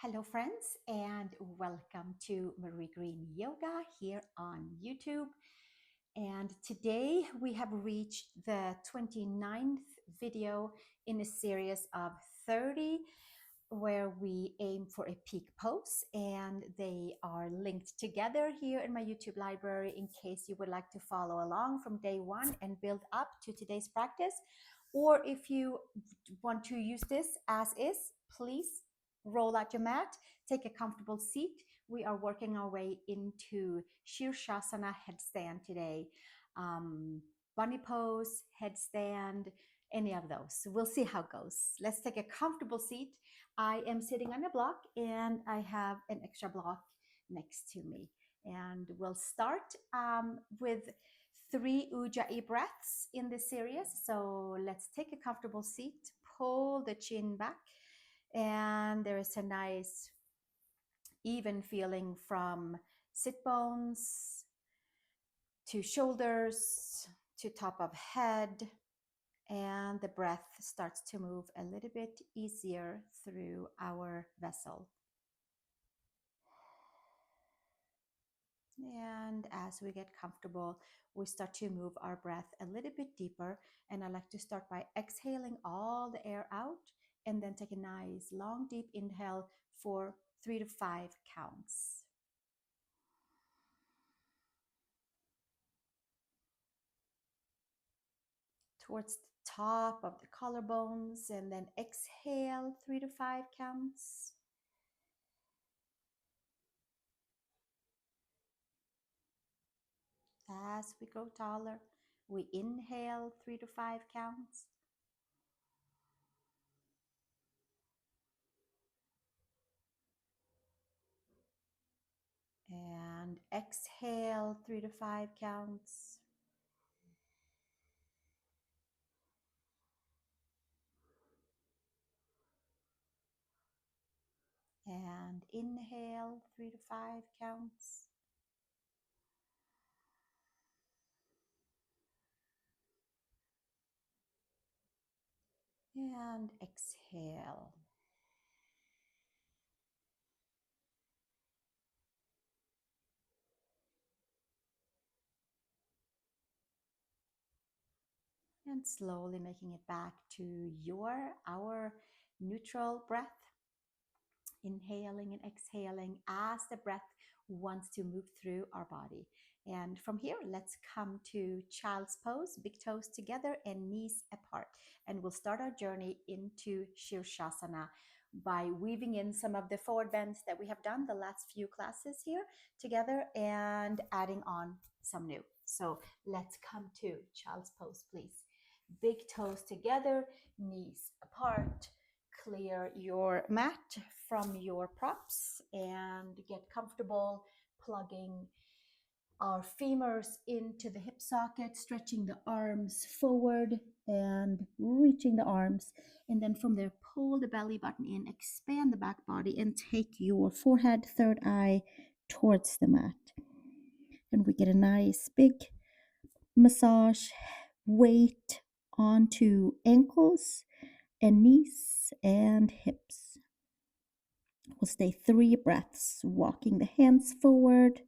Hello, friends, and welcome to Marie Green Yoga here on YouTube. And today we have reached the 29th video in a series of 30 where we aim for a peak pose, and they are linked together here in my YouTube library in case you would like to follow along from day one and build up to today's practice. Or if you want to use this as is, please roll out your mat, take a comfortable seat. We are working our way into Suryanamaskar headstand today. Bunny pose, headstand, any of those. So we'll see how it goes. Let's take a comfortable seat. I am sitting on a block and I have an extra block next to me. And we'll start with 3 Ujjayi breaths in this series. So let's take a comfortable seat, pull the chin back, and there is a nice even feeling from sit bones to shoulders to top of head, and the breath starts to move a little bit easier through our vessel. And as we get comfortable, we start to move our breath a little bit deeper. And I like to start by exhaling all the air out and then take a nice long deep inhale for 3 to 5 counts. Towards the top of the collarbones, and then exhale 3 to 5 counts. As we grow taller, we inhale 3 to 5 counts. And exhale 3 to 5 counts. And inhale 3 to 5 counts. And exhale. And slowly making it back to our neutral breath. Inhaling and exhaling as the breath wants to move through our body. And from here, let's come to child's pose, big toes together and knees apart. And we'll start our journey into Shirshasana by weaving in some of the forward bends that we have done the last few classes here together and adding on some new. So let's come to child's pose, please. Big toes together, knees apart. Clear your mat from your props and get comfortable plugging our femurs into the hip socket, stretching the arms forward and reaching the arms. And then from there, pull the belly button in, expand the back body, and take your forehead, third eye towards the mat. And we get a nice big massage weight onto ankles and knees and hips. We'll stay 3 breaths, walking the hands forward.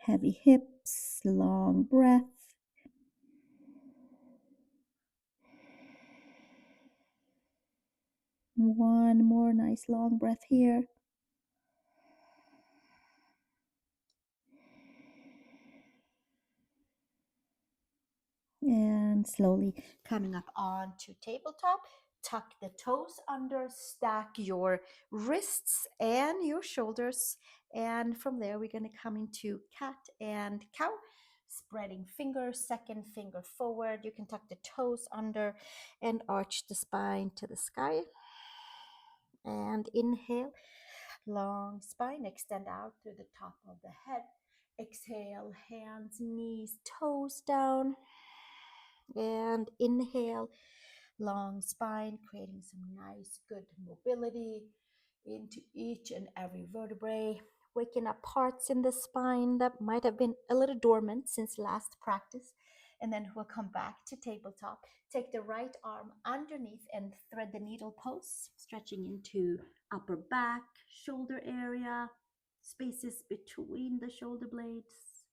Heavy hips, long breath. One more nice long breath here. And slowly coming up onto tabletop. Tuck the toes under, stack your wrists and your shoulders. And from there, we're going to come into cat and cow. Spreading fingers, second finger forward. You can tuck the toes under and arch the spine to the sky. And inhale, long spine, extend out through the top of the head. Exhale, hands, knees, toes down. And inhale, long spine, creating some nice, good mobility into each and every vertebrae, waking up parts in the spine that might have been a little dormant since last practice. and then we'll come back to tabletop. Take the right arm underneath and thread the needle pose, stretching into upper back, shoulder area, spaces between the shoulder blades.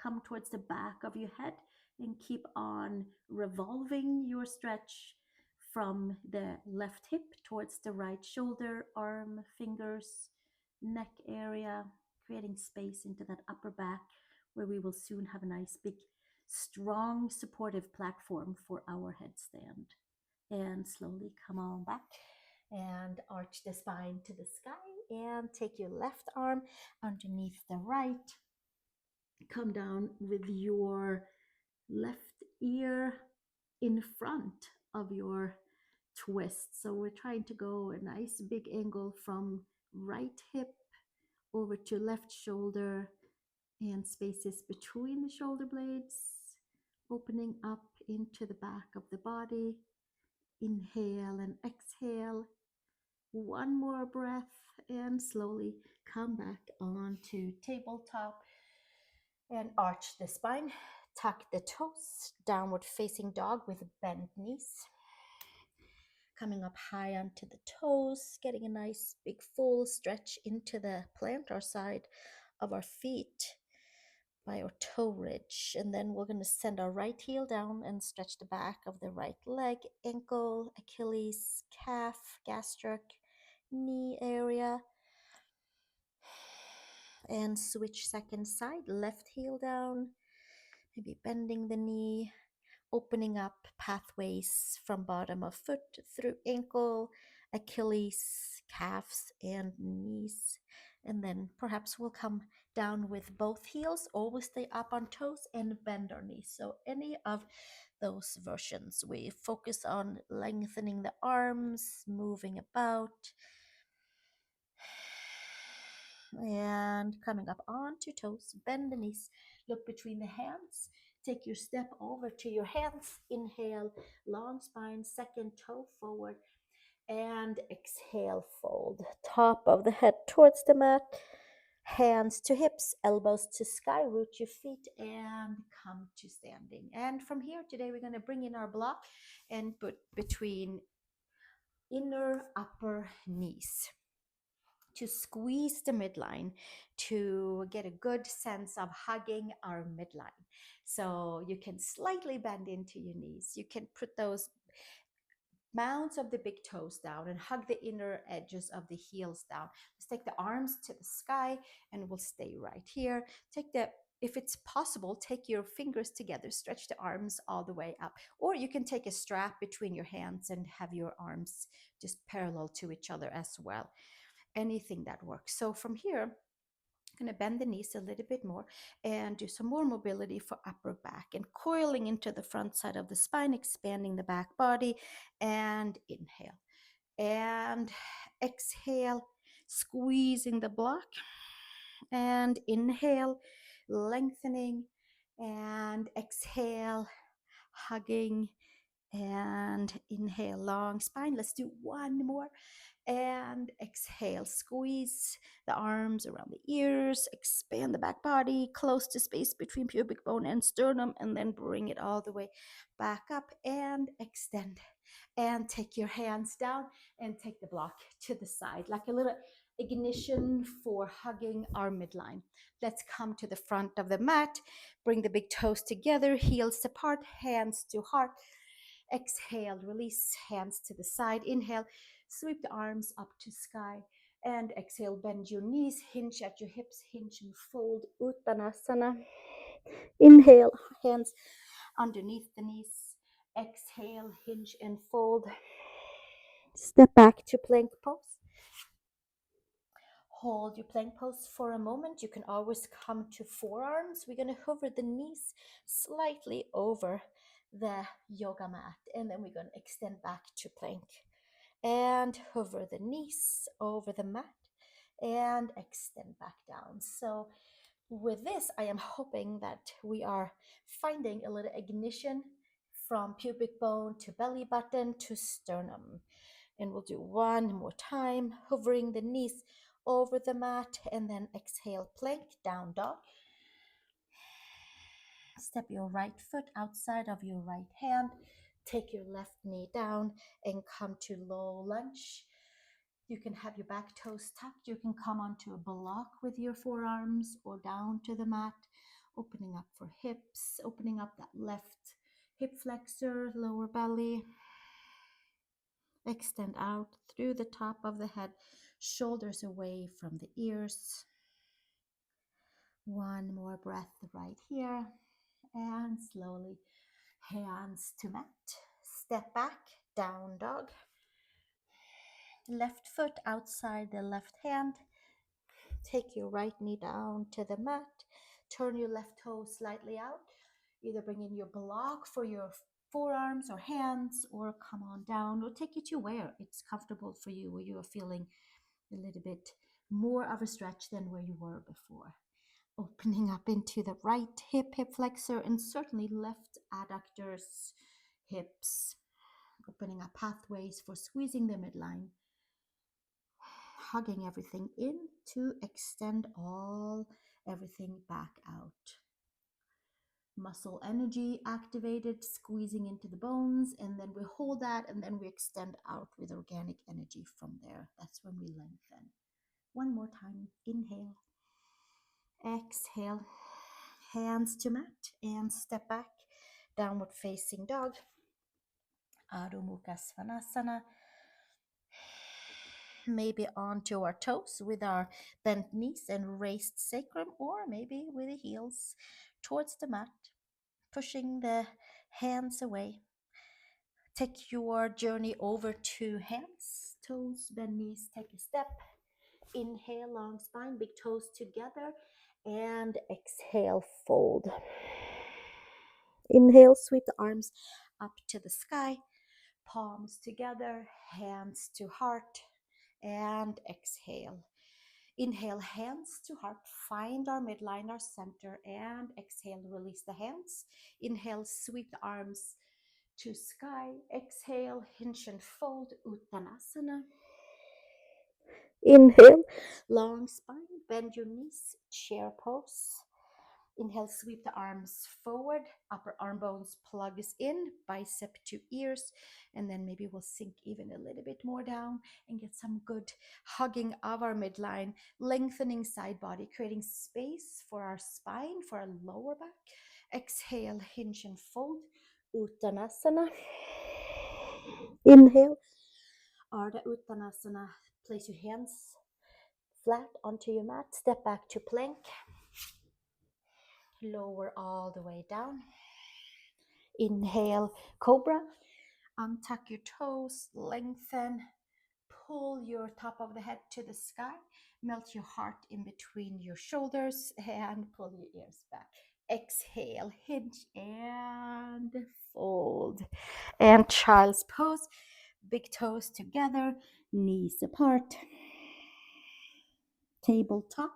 Come towards the back of your head and keep on revolving your stretch from the left hip towards the right shoulder, arm, fingers, neck area, creating space into that upper back where we will soon have a nice big strong supportive platform for our headstand. And slowly come on back and arch the spine to the sky and take your left arm underneath the right. Come down with your left ear in front of your twist. So we're trying to go a nice big angle from right hip over to left shoulder and spaces between the shoulder blades, opening up into the back of the body. Inhale and exhale. One more breath and slowly come back onto tabletop and arch the spine. Tuck the toes, downward facing dog with bent knees. Coming up high onto the toes, getting a nice big full stretch into the plantar side of our feet by our toe ridge. And then we're going to send our right heel down and stretch the back of the right leg, ankle, Achilles, calf, gastric, knee area. And switch second side, left heel down, maybe bending the knee, opening up pathways from bottom of foot through ankle, Achilles, calves, and knees. And then perhaps we'll come down with both heels, always stay up on toes and bend our knees. So any of those versions, we focus on lengthening the arms, moving about, and coming up onto toes, bend the knees, look between the hands, take your step over to your hands, inhale, long spine, second toe forward, and exhale, fold, top of the head towards the mat, hands to hips, elbows to sky, root your feet, and come to standing. And from here today, we're going to bring in our block and put between inner upper knees to squeeze the midline to get a good sense of hugging our midline. So you can slightly bend into your knees. You can put those mounds of the big toes down and hug the inner edges of the heels down. Let's take the arms to the sky and we'll stay right here. If it's possible, take your fingers together, stretch the arms all the way up. Or you can take a strap between your hands and have your arms just parallel to each other as well. Anything that works. So from here, I'm going to bend the knees a little bit more and do some more mobility for upper back and coiling into the front side of the spine, expanding the back body, and inhale and exhale, squeezing the block, and inhale, lengthening, and exhale, hugging, and inhale, long spine. Let's do one more. And exhale, squeeze the arms around the ears, expand the back body, close to space between pubic bone and sternum, and then bring it all the way back up and extend. And take your hands down and take the block to the side, like a little ignition for hugging our midline. Let's come to the front of the mat, bring the big toes together, heels apart, hands to heart. Exhale, release, hands to the side. Inhale, sweep the arms up to sky. And exhale, bend your knees, hinge at your hips, hinge and fold, Utkatasana. Inhale, hands underneath the knees. Exhale, hinge and fold. Step back to plank pose. Hold your plank pose for a moment. You can always come to forearms. We're going to hover the knees slightly over the yoga mat, and then we're going to extend back to plank and hover the knees over the mat and extend back down. So with this, I am hoping that we are finding a little ignition from pubic bone to belly button to sternum. And we'll do one more time, hovering the knees over the mat, and then exhale, plank, down dog. Step your right foot outside of your right hand. Take your left knee down and come to low lunge. You can have your back toes tucked. You can come onto a block with your forearms or down to the mat, opening up for hips, opening up that left hip flexor, lower belly. Extend out through the top of the head, shoulders away from the ears. One more breath right here. And slowly, hands to mat. Step back, down dog. Left foot outside the left hand. Take your right knee down to the mat. Turn your left toe slightly out. Either bring in your block for your forearms or hands, or come on down, or take it to where it's comfortable for you, where you are feeling a little bit more of a stretch than where you were before. Opening up into the right hip flexor, and certainly left adductors, hips. Opening up pathways for squeezing the midline. Hugging everything in to extend everything back out. Muscle energy activated, squeezing into the bones, and then we hold that, and then we extend out with organic energy from there. That's when we lengthen. One more time. Inhale. Exhale. Hands to mat and step back. Downward facing dog. Adho Mukha Svanasana. Maybe onto our toes with our bent knees and raised sacrum, or maybe with the heels towards the mat, pushing the hands away. Take your journey over to hands, toes, bend knees, take a step. Inhale, long spine, big toes together, and exhale, fold. Inhale, sweep the arms up to the sky, palms together, hands to heart, and exhale. Inhale, hands to heart, find our midline, our center, and exhale, release the hands. Inhale, sweep the arms to sky. Exhale, hinge and fold, Uttanasana. Inhale, long spine, bend your knees, chair pose. Inhale, sweep the arms forward, upper arm bones plugs in, bicep to ears, and then maybe we'll sink even a little bit more down and get some good hugging of our midline, lengthening side body, creating space for our spine, for our lower back. Exhale, hinge and fold, Uttanasana. Inhale, Ardha Uttanasana. Place your hands flat onto your mat, step back to plank. Lower all the way down. Inhale, cobra. Untuck your toes, lengthen. Pull your top of the head to the sky. Melt your heart in between your shoulders and pull your ears back. Exhale, hinge and fold. And child's pose. Big toes together, knees apart. Tabletop.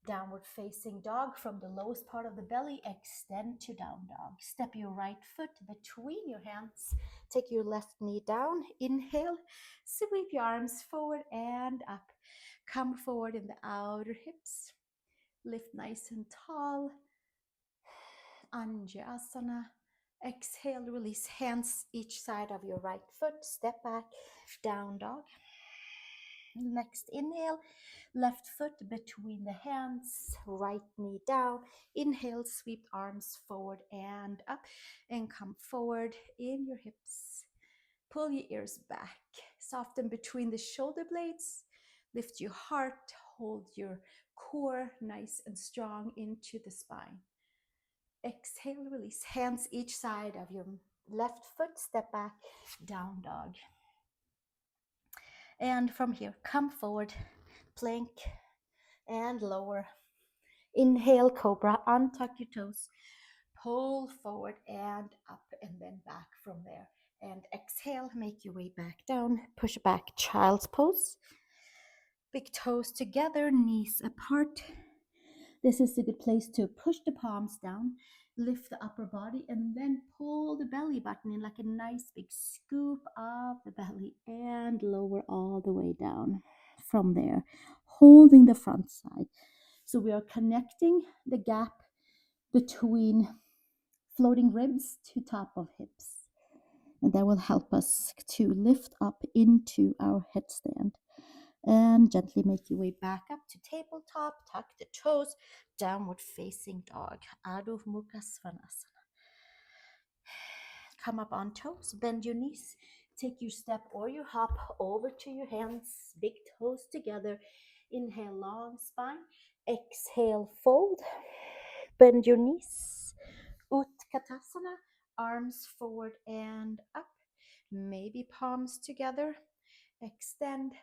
Downward facing dog, from the lowest part of the belly, extend to down dog. Step your right foot between your hands. Take your left knee down. Inhale, sweep your arms forward and up. Come forward in the outer hips. Lift nice and tall. Anjaneyasana. Exhale, release hands each side of your right foot. Step back, down dog. Next inhale, left foot between the hands, right knee down. Inhale, sweep arms forward and up, and come forward in your hips. Pull your ears back, soften between the shoulder blades. Lift your heart, hold your core nice and strong into the spine. Exhale, release hands each side of your left foot. Step back, down dog. And from here, come forward, plank, and lower. Inhale, cobra, untuck your toes, pull forward and up, and then back from there. And exhale, make your way back down, push back, child's pose. Big toes together, knees apart. This is a good place to push the palms down, lift the upper body, and then pull the belly button in like a nice big scoop of the belly and lower all the way down from there, holding the front side. So we are connecting the gap between floating ribs to top of hips. And that will help us to lift up into our headstand. And gently make your way back up to tabletop. Tuck the toes. Downward facing dog. Adho Mukha Svanasana. Come up on toes. Bend your knees. Take your step or your hop over to your hands. Big toes together. Inhale, long spine. Exhale, fold. Bend your knees. Utkatasana. Arms forward and up. Maybe palms together. Extend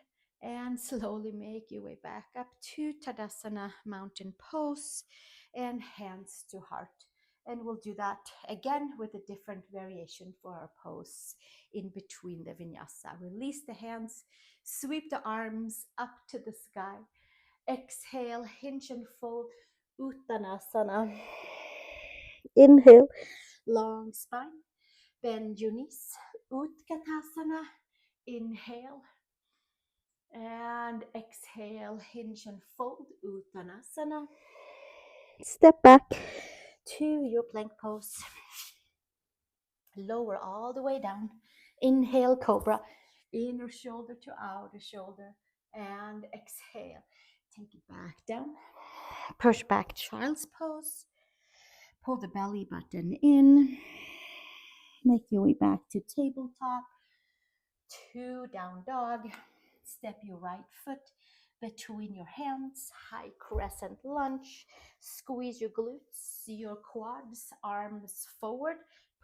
and slowly make your way back up to Tadasana mountain pose and hands to heart. And we'll do that again with a different variation for our pose in between the vinyasa. Release the hands, sweep the arms up to the sky. Exhale, hinge and fold, Uttanasana. Inhale, long spine. Bend your knees, Utkatasana. Inhale and exhale, hinge and fold, Uttanasana. Step back to your plank pose. Lower all the way down. Inhale, cobra. Inner shoulder to outer shoulder. And exhale. Take it back down. Push back, child's pose. Pull the belly button in. Make your way back to tabletop. To down dog. Step your right foot between your hands, high crescent lunge. Squeeze your glutes, your quads, arms forward.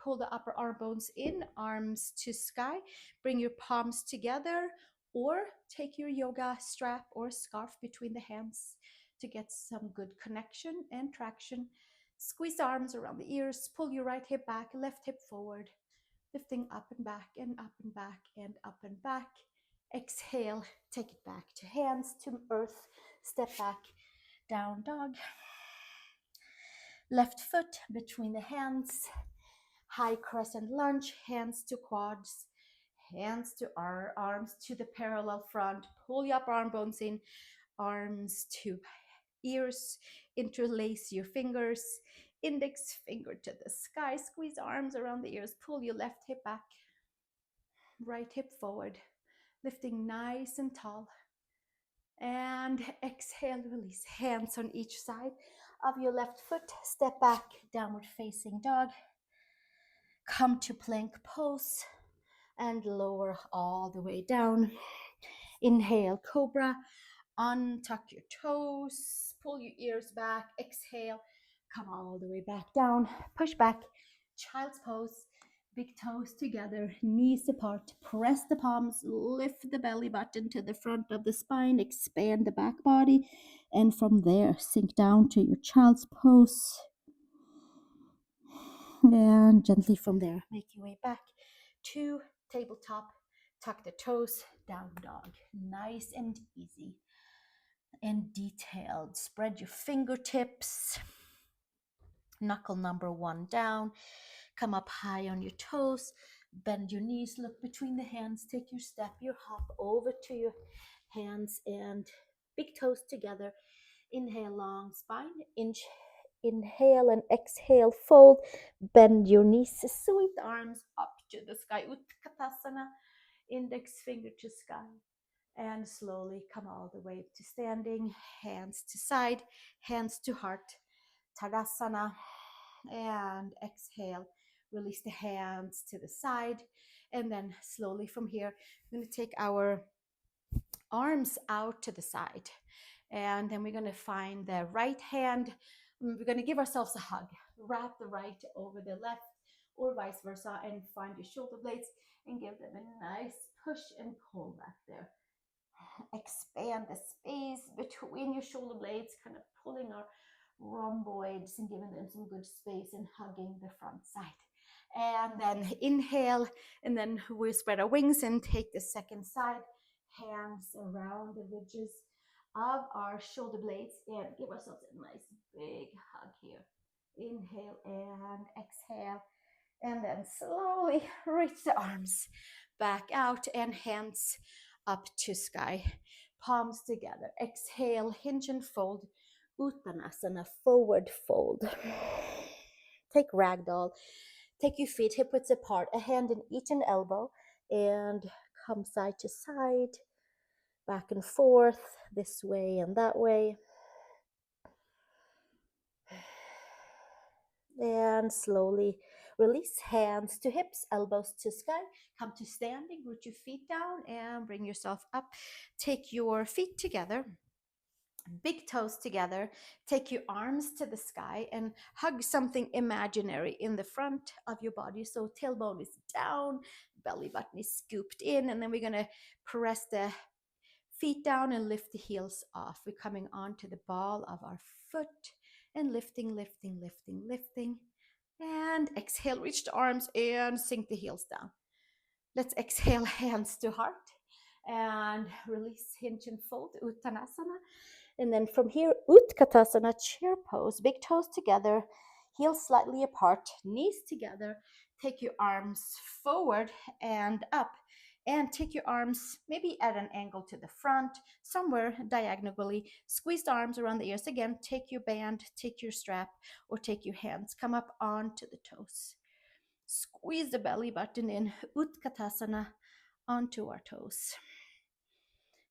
Pull the upper arm bones in, arms to sky. Bring your palms together or take your yoga strap or scarf between the hands to get some good connection and traction. Squeeze the arms around the ears, pull your right hip back, left hip forward. Lifting up and back and up and back and up and back. Exhale, take it back to hands to earth. Step back, down dog. Left foot between the hands. High crescent lunge, hands to quads. Hands to our arms to the parallel front. Pull your upper arm bones in. Arms to ears. Interlace your fingers. Index finger to the sky. Squeeze arms around the ears. Pull your left hip back. Right hip forward, lifting nice and tall. And exhale, release. Hands on each side of your left foot. Step back, downward facing dog. Come to plank pose and lower all the way down. Inhale, cobra. Untuck your toes. Pull your ears back. Exhale. Come all the way back down. Push back. Child's pose. Big toes together, knees apart. Press the palms, lift the belly button to the front of the spine, expand the back body, and from there, sink down to your child's pose. And gently from there, make your way back to tabletop. Tuck the toes, down dog. Nice and easy and detailed. Spread your fingertips. Knuckle number 1 down. Come up high on your toes. Bend your knees. Look between the hands. Take your step, your hop over to your hands and big toes together. Inhale, long spine. Inhale and exhale, fold. Bend your knees. Sweep the arms up to the sky. Utkatasana. Index finger to sky. And slowly come all the way to standing. Hands to side. Hands to heart. Tadasana. And exhale, release the hands to the side, and then slowly from here we're going to take our arms out to the side, and then we're going to find the right hand. We're going to give ourselves a hug, wrap the right over the left or vice versa, and find your shoulder blades and give them a nice push and pull back there. Expand the space between your shoulder blades, kind of pulling our rhomboids and giving them some good space and hugging the front side. And then inhale, and then we spread our wings and take the second side. Hands around the ridges of our shoulder blades and give ourselves a nice big hug here. Inhale and exhale. And then slowly reach the arms back out and hands up to sky. Palms together. Exhale, hinge and fold. Uttanasana, forward fold. Take ragdoll. Take your feet hip width apart, a hand in each and elbow, and come side to side, back and forth, this way and that way. And slowly release, hands to hips, elbows to sky. Come to standing, root your feet down and bring yourself up. Take your feet together, big toes together. Take your arms to the sky and hug something imaginary in the front of your body. So tailbone is down, belly button is scooped in, and then we're going to press the feet down and lift the heels off. We're coming onto the ball of our foot and lifting, lifting, lifting, lifting. And exhale, reach the arms and sink the heels down. Let's exhale, hands to heart. And release, hinge and fold, Uttanasana. And then from here, Utkatasana, chair pose, big toes together, heels slightly apart, knees together. Take your arms forward and up. And take your arms maybe at an angle to the front, somewhere diagonally. Squeeze the arms around the ears again. Take your band, take your strap, or take your hands. Come up onto the toes. Squeeze the belly button in, Utkatasana, onto our toes.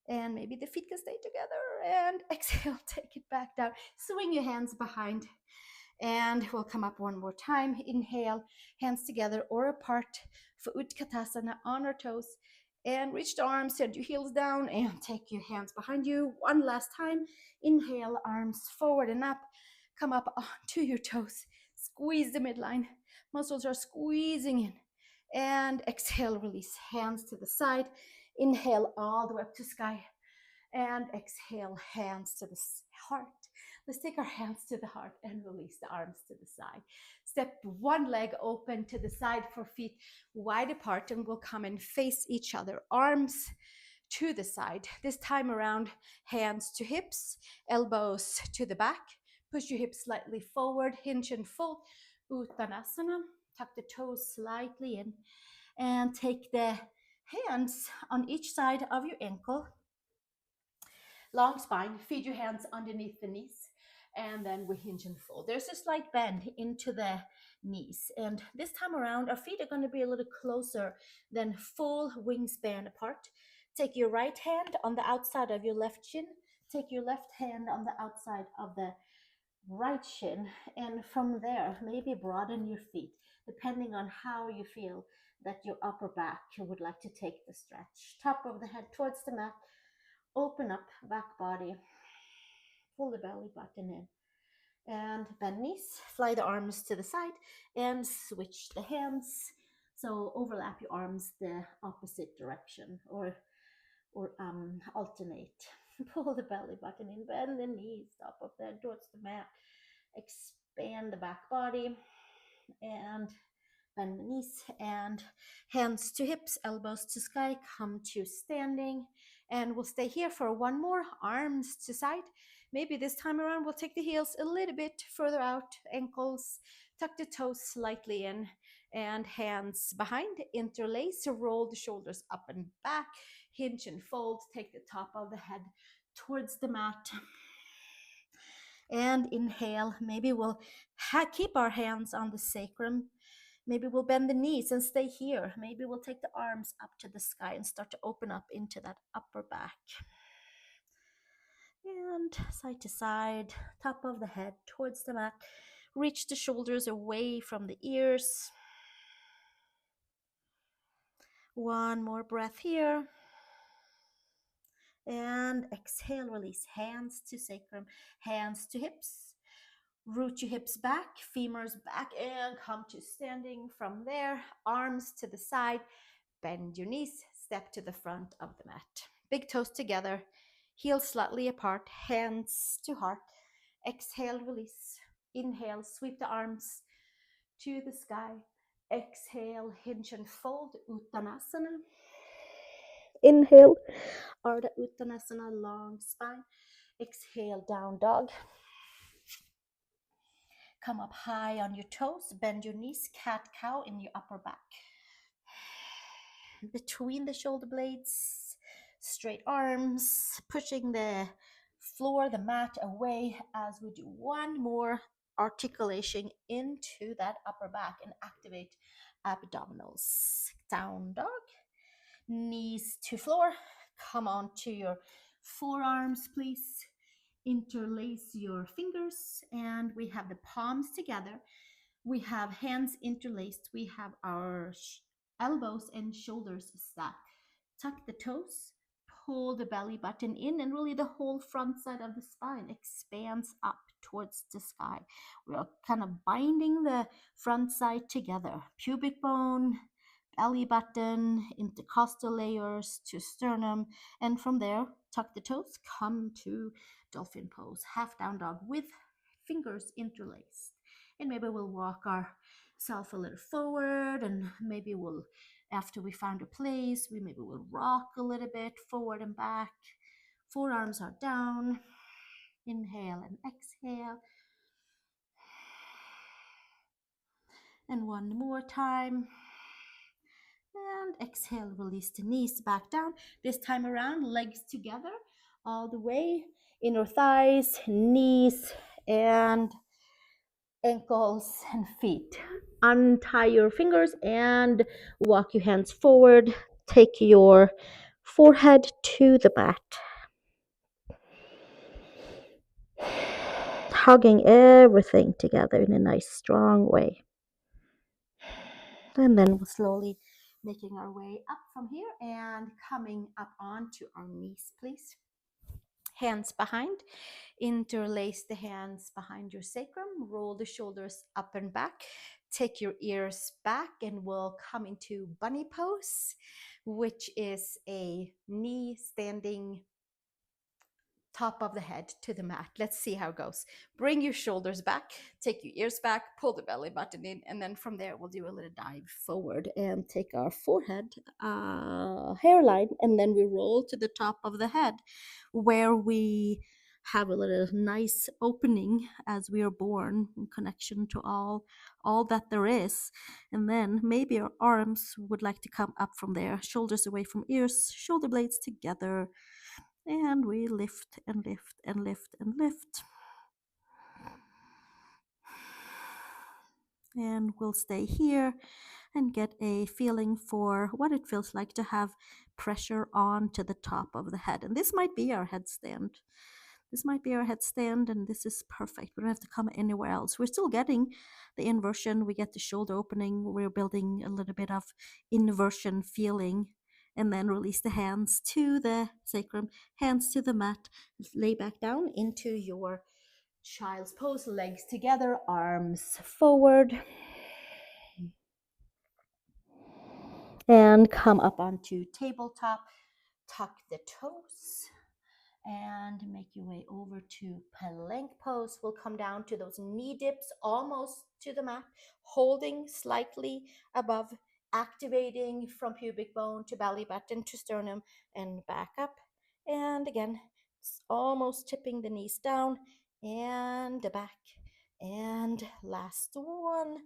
And maybe the feet can stay together. And exhale, take it back down. Swing your hands behind. And we'll come up one more time. Inhale, hands together or apart for Utkatasana on our toes. And reach the arms, send your heels down, and take your hands behind you. One last time. Inhale, arms forward and up. Come up onto your toes. Squeeze the midline. Muscles are squeezing in. And exhale, release. Hands to the side. Inhale all the way up to sky. And exhale, hands to the heart. Let's take our hands to the heart and release the arms to the side. Step one leg open to the side for feet wide apart, and we'll come and face each other. Arms to the side. This time around, hands to hips, elbows to the back. Push your hips slightly forward, hinge and fold. Uttanasana. Tuck the toes slightly in and take the hands on each side of your ankle. Long spine, feed your hands underneath the knees, and then we hinge and fold. There's a slight bend into the knees, and this time around, our feet are going to be a little closer than full wingspan apart. Take your right hand on the outside of your left shin, take your left hand on the outside of the right shin, and from there, maybe broaden your feet, depending on how you feel that your upper back would like to take the stretch. Top of the head towards the mat. Open up back body, pull the belly button in, and bend knees. Fly the arms to the side and switch the hands. So overlap your arms the opposite direction, or alternate. Pull the belly button in, bend the knees, top of the head towards the mat. Expand the back body and bend the knees, and hands to hips, elbows to sky. Come to standing, and we'll stay here for one more. Arms to side. Maybe this time around we'll take the heels a little bit further out, ankles, tuck the toes slightly in, and hands behind, interlace, roll the shoulders up and back, hinge and fold. Take the top of the head towards the mat. And inhale. Maybe we'll keep our hands on the sacrum. Maybe we'll bend the knees and stay here. Maybe we'll take the arms up to the sky and start to open up into that upper back. And side to side, top of the head towards the mat. Reach the shoulders away from the ears. One more breath here. And exhale, release. Hands to sacrum, hands to hips. Root your hips back, femurs back, and come to standing. From there, arms to the side. Bend your knees, step to the front of the mat. Big toes together, heels slightly apart, hands to heart. Exhale, release. Inhale, sweep the arms to the sky. Exhale, hinge and fold, Uttanasana. Inhale, Ardha Uttanasana, long spine. Exhale, down dog. Come up high on your toes, bend your knees, cat-cow in your upper back. Between the shoulder blades, straight arms, pushing the floor, the mat away as we do one more articulation into that upper back and activate abdominals. Down dog. Knees to floor. Come on to your forearms, please. Interlace your fingers, and we have the palms together. We have hands interlaced. We have our elbows and shoulders stacked. Tuck the toes, pull the belly button in, and really the whole front side of the spine expands up towards the sky. We are kind of binding the front side together. Pubic bone, belly button, intercostal layers to sternum, and from there, tuck the toes, come to dolphin pose, half down dog with fingers interlaced. And maybe we'll walk ourselves a little forward, and maybe we'll, after we found a place, we maybe will rock a little bit forward and back. Forearms are down. Inhale and exhale. And one more time. And exhale, release the knees back down. This time around, legs together all the way. Inner thighs, knees, and ankles and feet. Untie your fingers and walk your hands forward. Take your forehead to the mat. Hugging everything together in a nice strong way. And then we'll slowly making our way up from here and coming up onto our knees, please. Hands behind. Interlace the hands behind your sacrum. Roll the shoulders up and back. Take your ears back, and we'll come into bunny pose, which is a knee standing, top of the head to the mat. Let's see how it goes. Bring your shoulders back, take your ears back, pull the belly button in, and then from there we'll do a little dive forward and take our forehead hairline, and then we roll to the top of the head where we have a little nice opening as we are born in connection to all that there is. And then maybe our arms would like to come up from there, shoulders away from ears, shoulder blades together, and we lift and lift and lift and lift. And we'll stay here and get a feeling for what it feels like to have pressure on to the top of the head. And this might be our headstand. This might be our headstand, and this is perfect. We don't have to come anywhere else. We're still getting the inversion. We get the shoulder opening. We're building a little bit of inversion feeling. And then release the hands to the sacrum, hands to the mat. Lay back down into your child's pose, legs together, arms forward. And come up onto tabletop. Tuck the toes and make your way over to plank pose. We'll come down to those knee dips almost to the mat, holding slightly above, activating from pubic bone to belly button to sternum and back up. And again, almost tipping the knees down and back. And last one,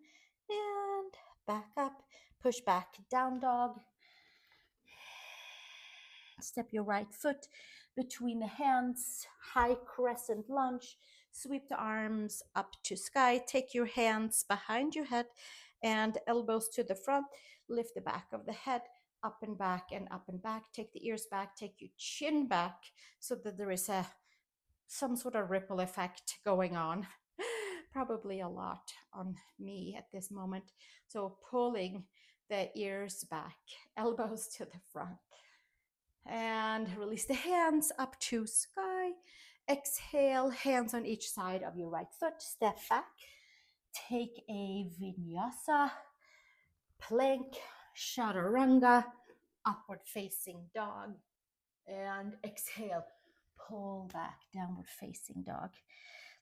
and back up, push back, down dog. Step your right foot between the hands, high crescent lunge. Sweep the arms up to sky. Take your hands behind your head and elbows to the front. Lift the back of the head up and back and up and back. Take the ears back. Take your chin back so that there is some sort of ripple effect going on. Probably a lot on me at this moment. So pulling the ears back, elbows to the front. And release the hands up to sky. Exhale, hands on each side of your right foot. Step back. Take a vinyasa, plank, chaturanga, upward facing dog. And exhale, pull back, downward facing dog.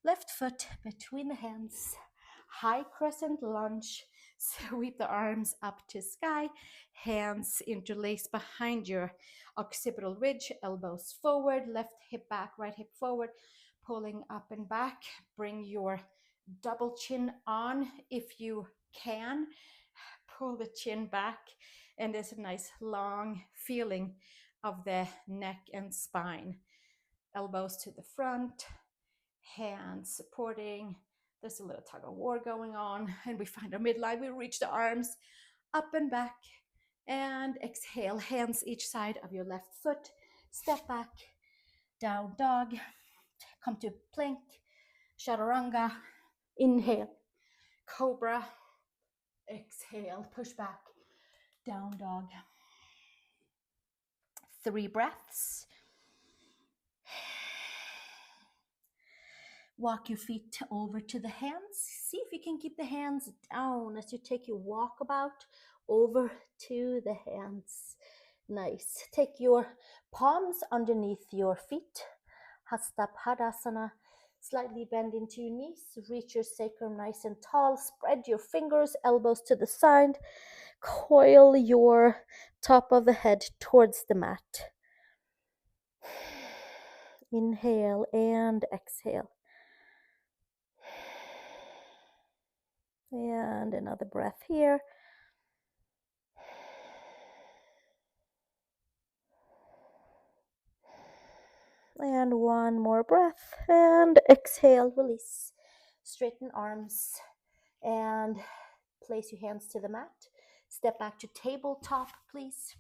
Left foot between the hands, high crescent lunge. Sweep the arms up to sky, hands interlaced behind your occipital ridge, elbows forward, left hip back, right hip forward, pulling up and back. Bring your double chin on if you can. Pull the chin back, and there's a nice long feeling of the neck and spine. Elbows to the front, hands supporting, There's a little tug of war going on, and we find our midline. We reach the arms up and back, and exhale, hands each side of your left foot. Step back, down dog, come to plank, chaturanga. Inhale, cobra. Exhale, push back, down dog. 3 breaths. Walk your feet over to the hands. See if you can keep the hands down as you take your walkabout over to the hands. Nice. Take your palms underneath your feet. Hasta Padasana. Slightly bend into your knees. Reach your sacrum nice and tall. Spread your fingers, elbows to the side. Coil your top of the head towards the mat. Inhale and exhale. And another breath here. And one more breath. And exhale, release. Straighten arms and place your hands to the mat. Step back to tabletop, please.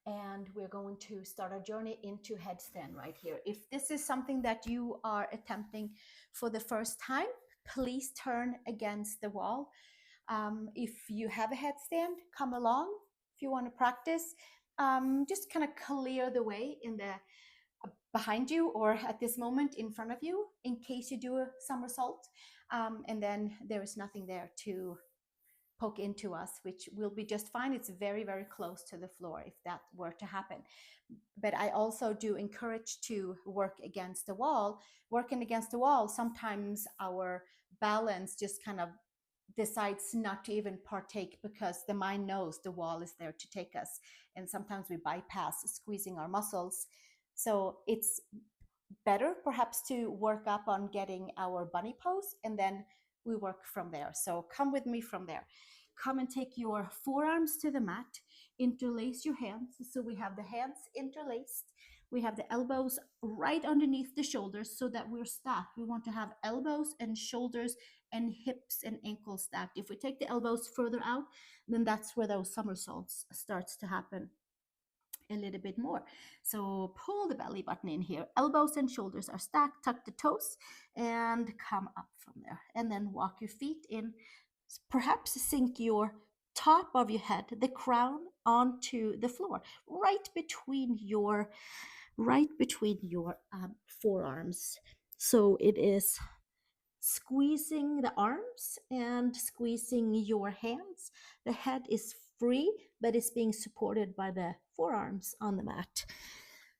And we're going to start our journey into headstand right here. If this is something that you are attempting for the first time, please turn against the wall. If you have a headstand, come along. If you want to practice, just kind of clear the way in the behind you or at this moment in front of you in case you do a somersault. And then there is nothing there to poke into us, which will be just fine. It's very, very close to the floor if that were to happen. But I also do encourage to work against the wall. Working against the wall, sometimes our balance just kind of decides not to even partake because the mind knows the wall is there to take us. And sometimes we bypass squeezing our muscles. So it's better perhaps to work up on getting our bunny pose, and then we work from there. So come with me from there. Come and take your forearms to the mat. Interlace your hands. So we have the hands interlaced. We have the elbows right underneath the shoulders so that we're stacked. We want to have elbows and shoulders and hips and ankles stacked. If we take the elbows further out, then that's where those somersaults starts to happen a little bit more. So pull the belly button in here. Elbows and shoulders are stacked. Tuck the toes and come up from there. And then walk your feet in. Perhaps sink your top of your head, the crown, onto the floor, right between your forearms. So it is squeezing the arms and squeezing your hands. The head is free, but it's being supported by the forearms on the mat.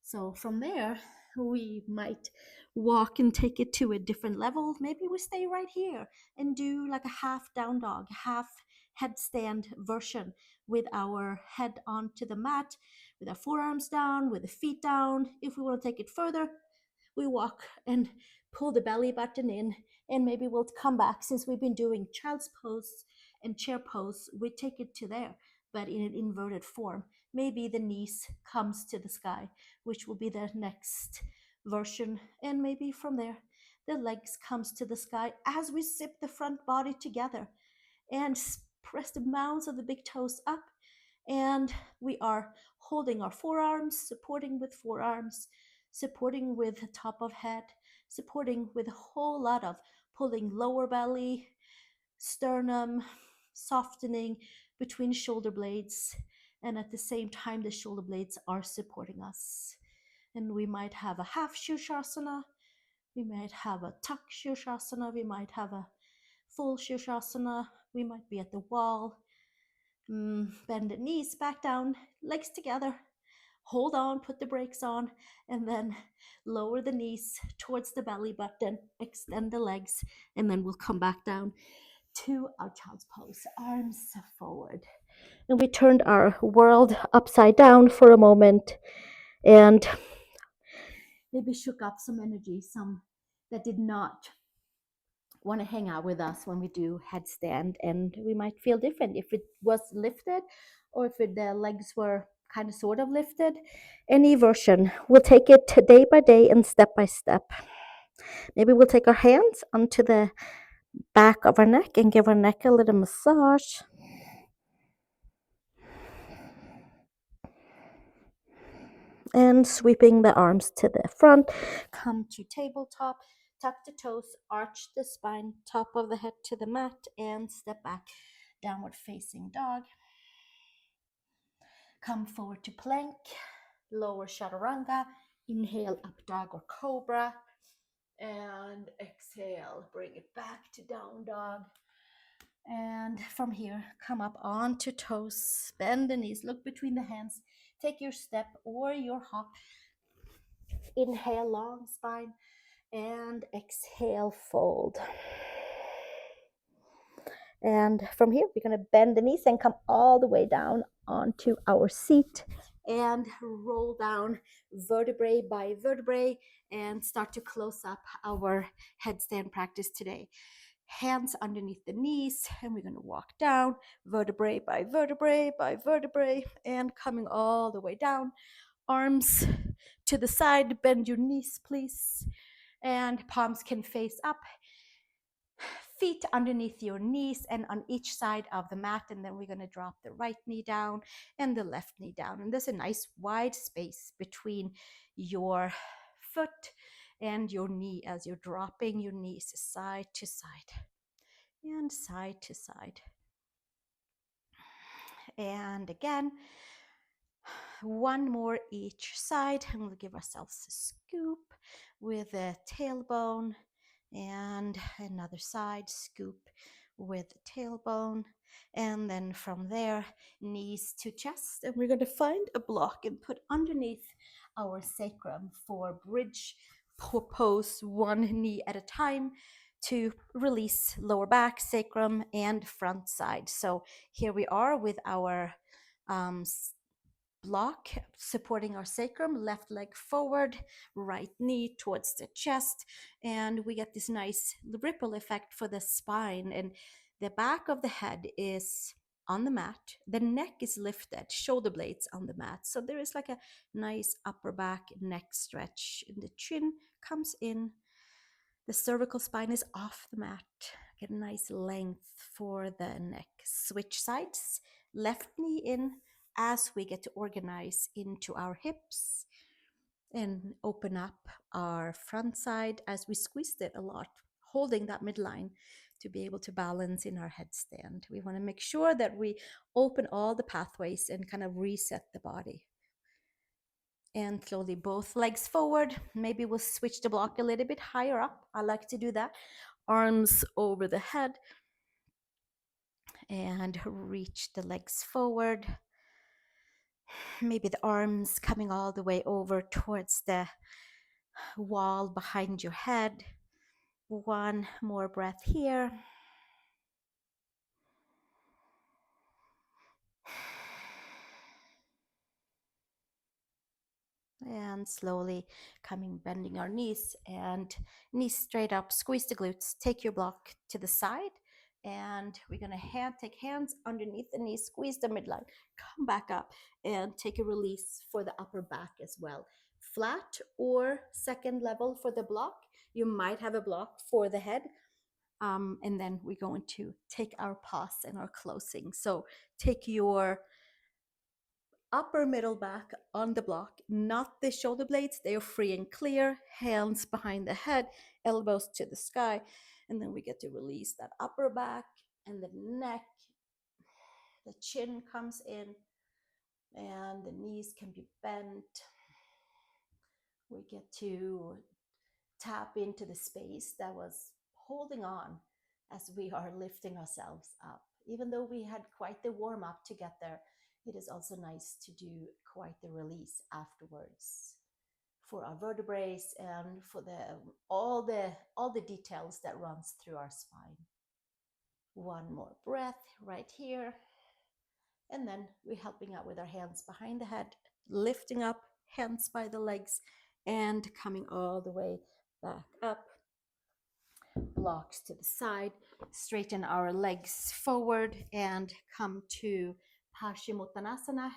So from there, we might walk and take it to a different level. Maybe we stay right here and do like a half down dog, half headstand version with our head onto the mat, with our forearms down, with the feet down. If we want to take it further, we walk and pull the belly button in, and maybe we'll come back. Since we've been doing child's pose and chair pose, we take it to there, but in an inverted form. Maybe the knees comes to the sky, which will be the next version, and maybe from there the legs comes to the sky as we zip the front body together and press the mounds of the big toes up, and we are holding our forearms, supporting with forearms, supporting with top of head, supporting with a whole lot of pulling lower belly, sternum, softening between shoulder blades, and at the same time the shoulder blades are supporting us. And we might have a half Shirshasana, we might have a tuck Shirshasana, we might have a full Shirshasana, we might be at the wall. Bend the knees back down, legs together, hold on, put the brakes on, and then lower the knees towards the belly button, extend the legs, and then we'll come back down to our child's pose, arms forward. And we turned our world upside down for a moment and maybe shook up some energy, some that did not want to hang out with us when we do headstand, and we might feel different if it was lifted or if the legs were kind of sort of lifted. Any version, we'll take it day by day and step by step. Maybe we'll take our hands onto the back of our neck and give our neck a little massage. And sweeping the arms to the front. Come to tabletop, tuck the toes, arch the spine, top of the head to the mat, and step back. Downward facing dog. Come forward to plank, lower chaturanga. Inhale, up dog or cobra. And exhale, bring it back to down dog. And from here, come up onto toes, bend the knees, look between the hands, take your step or your hop. Inhale, long spine, and exhale, fold. And from here, we're going to bend the knees and come all the way down onto our seat and roll down vertebrae by vertebrae and start to close up our headstand practice today. Hands underneath the knees, and we're going to walk down vertebrae by vertebrae by vertebrae and coming all the way down. Arms to the side, bend your knees, please. And palms can face up. Feet underneath your knees and on each side of the mat. And then we're going to drop the right knee down and the left knee down. And there's a nice wide space between your foot and your knee as you're dropping your knees side to side and side to side. And again, one more each side, and we'll give ourselves a scoop with the tailbone, and another side scoop with the tailbone, and then from there, knees to chest, and we're going to find a block and put underneath our sacrum for bridge pose, one knee at a time, to release lower back, sacrum, and front side. So here we are with our block supporting our sacrum, left leg forward, right knee towards the chest, and we get this nice ripple effect for the spine, and the back of the head is on the mat, the neck is lifted, shoulder blades on the mat, so there is like a nice upper back neck stretch, and the chin comes in, the cervical spine is off the mat. Get a nice length for the neck. Switch sides, left knee in as we get to organize into our hips and open up our front side as we squeezed it a lot, holding that midline to be able to balance in our headstand. We want to make sure that we open all the pathways and kind of reset the body. And slowly both legs forward. Maybe we'll switch the block a little bit higher up. I like to do that. Arms over the head and reach the legs forward. Maybe the arms coming all the way over towards the wall behind your head. One more breath here. And slowly bending our knees and knees straight up, squeeze the glutes, take your block to the side, and we're gonna take hands underneath the knees, squeeze the midline, come back up and take a release for the upper back as well. Flat or second level for the block. You might have a block for the head. And then we're going to take our pause and our closing. So take your upper middle back on the block, not the shoulder blades. They are free and clear, hands behind the head, elbows to the sky. And then we get to release that upper back and the neck. The chin comes in and the knees can be bent. We get to tap into the space that was holding on as we are lifting ourselves up. Even though we had quite the warm up to get there, it is also nice to do quite the release afterwards for our vertebrae and for all the details that runs through our spine. One more breath right here. And then we're helping out with our hands behind the head, lifting up, hands by the legs, and coming all the way back up. Blocks to the side, straighten our legs forward and come to Pachimottanasana.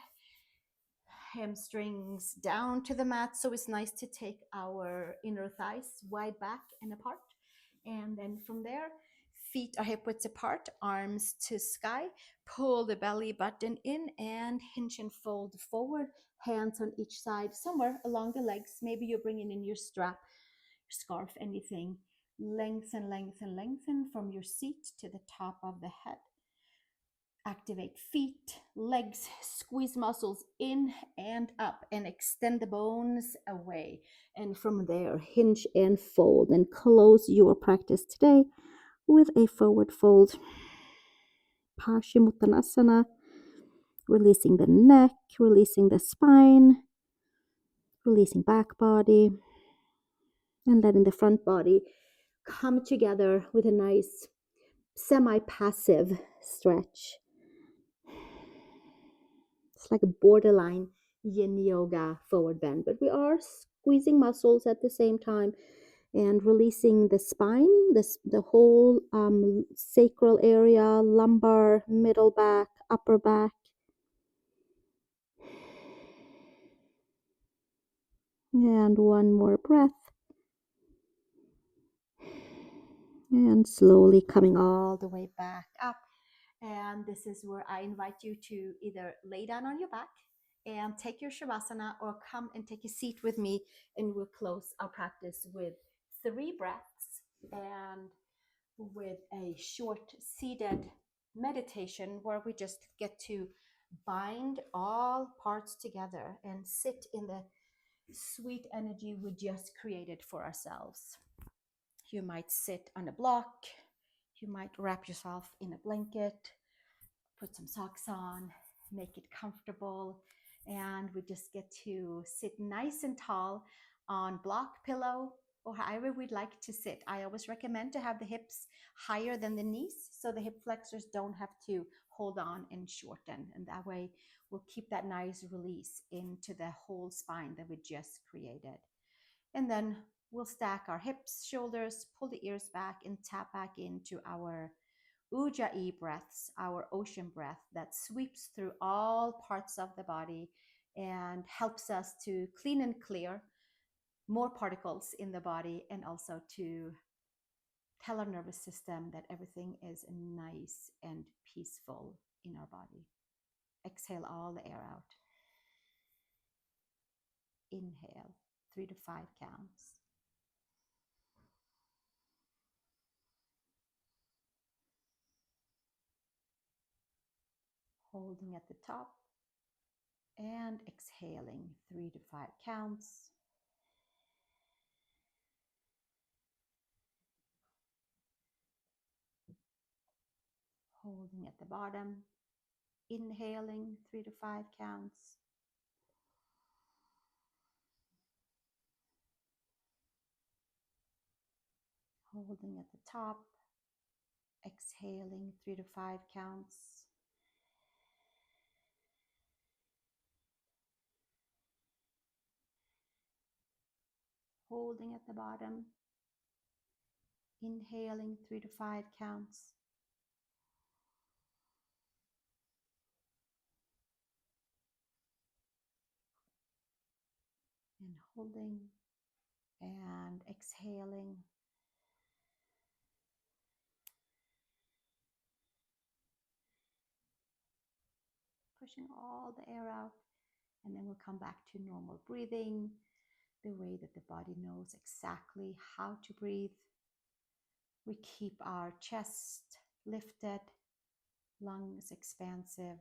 hamstrings down to the mat. So it's nice to take our inner thighs wide back and apart. And then from there, feet are hip widths apart, arms to sky. Pull the belly button in and hinge and fold forward. Hands on each side, somewhere along the legs. Maybe you're bringing in your strap, scarf, anything. Lengthen, lengthen, lengthen from your seat to the top of the head. Activate feet, legs, squeeze muscles in and up and extend the bones away. And from there, hinge and fold and close your practice today with a forward fold. Pachimottanasana, releasing the neck, releasing the spine, releasing back body, and letting the front body come together with a nice semi-passive stretch. It's like a borderline yin yoga forward bend, but we are squeezing muscles at the same time and releasing the spine, the whole sacral area, lumbar, middle back, upper back. And one more breath. And slowly coming all the way back up. And this is where I invite you to either lay down on your back and take your Savasana, or come and take a seat with me, and we'll close our practice with 3 breaths and with a short seated meditation where we just get to bind all parts together and sit in the sweet energy we just created for ourselves. You might sit on a block, you might wrap yourself in a blanket, put some socks on, make it comfortable, and we just get to sit nice and tall on block, pillow, or however we'd like to sit. I always recommend to have the hips higher than the knees so the hip flexors don't have to hold on and shorten, and that way we'll keep that nice release into the whole spine that we just created. And then we'll stack our hips, shoulders, pull the ears back, and tap back into our Ujjayi breaths, our ocean breath that sweeps through all parts of the body and helps us to clean and clear more particles in the body, and also to tell our nervous system that everything is nice and peaceful in our body. Exhale all the air out. Inhale, 3 to 5 counts. Holding at the top and exhaling 3 to 5 counts. Holding at the bottom, inhaling 3 to 5 counts. Holding at the top, exhaling 3 to 5 counts. Holding at the bottom, inhaling 3 to 5 counts. And holding and exhaling. Pushing all the air out, and then we'll come back to normal breathing, the way that the body knows exactly how to breathe. We keep our chest lifted, lungs expansive,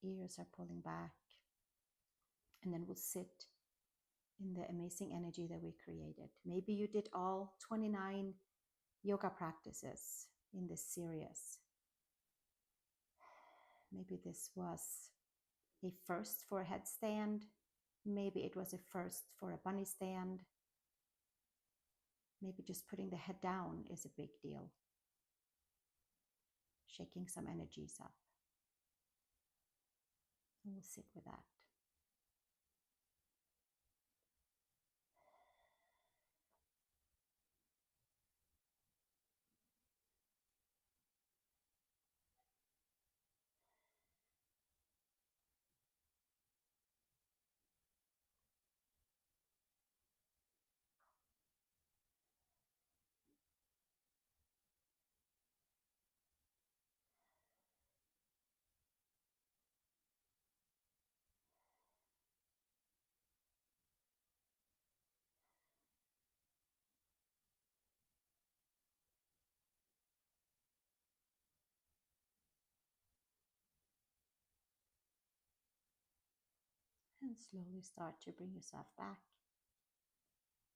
ears are pulling back, and then we'll sit in the amazing energy that we created. Maybe you did all 29 yoga practices in this series. Maybe this was a first for a headstand. Maybe it was a first for a bunny stand. Maybe just putting the head down is a big deal. Shaking some energies up. And we'll sit with that. And slowly start to bring yourself back,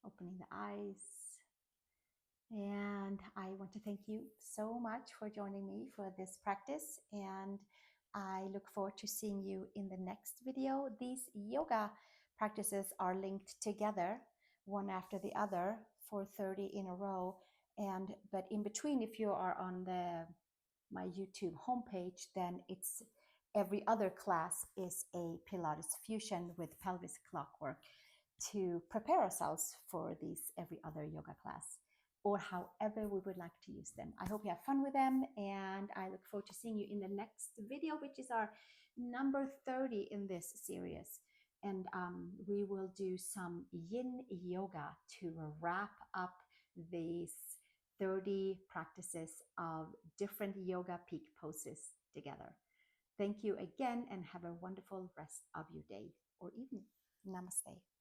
opening the eyes. And I want to thank you so much for joining me for this practice. And I look forward to seeing you in the next video. These yoga practices are linked together, one after the other, for 30 in a row. But in between, if you are on my YouTube homepage, then it's every other class is a Pilates fusion with pelvis clockwork to prepare ourselves for these every other yoga class, or however we would like to use them. I hope you have fun with them, and I look forward to seeing you in the next video, which is our number 30 in this series. And we will do some yin yoga to wrap up these 30 practices of different yoga peak poses together. Thank you again, and have a wonderful rest of your day or evening. Namaste.